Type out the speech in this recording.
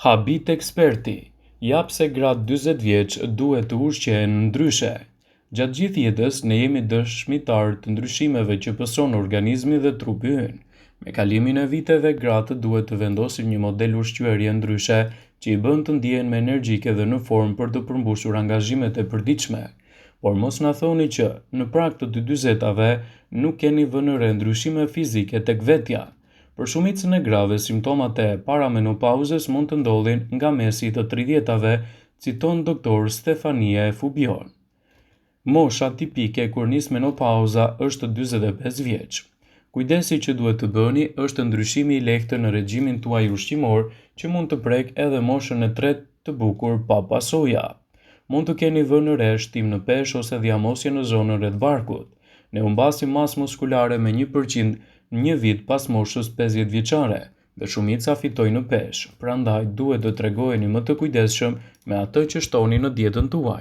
Habit eksperti, jap se gratë 40 vjeç duhet të ushqehen ndryshe. Gjatë gjithë jetës ne jemi dëshmitar të ndryshimeve që pëson organizmi dhe trupi ynë. Me kalimin e viteve, gratë duhet të vendosin një model ushqyerje ndryshe që i bën të ndihen më energjike dhe në formë për të përmbushur angazhimet e përditshme. Por mos na thoni që, në prag të 40-tave, nuk keni vënë re ndryshime fizike tek vetja. Për shumicën e grave, simptomat e paramenopauzës mund të ndodhin nga mesi i të 30-tave, citon doktor Stefania Fubion. Mosha tipike kur nis menopauza është 45 vjeç. Kujdesi që duhet të bëni është ndryshimi i lehtë në regjimin tuaj ushqimor, që mund të prek edhe moshën e tretë të bukur pa pasoja. Mund të keni vënë re shtim në peshë ose dhiamosje në zonën rreth barkut. Ne humbasim masë muskulare me 1% një vit pas moshës 50 vjeçare dhe shumica fitoj në peshë, prandaj duhet të tregojeni më të kujdesshëm me atë që shtoni në dietën tuaj.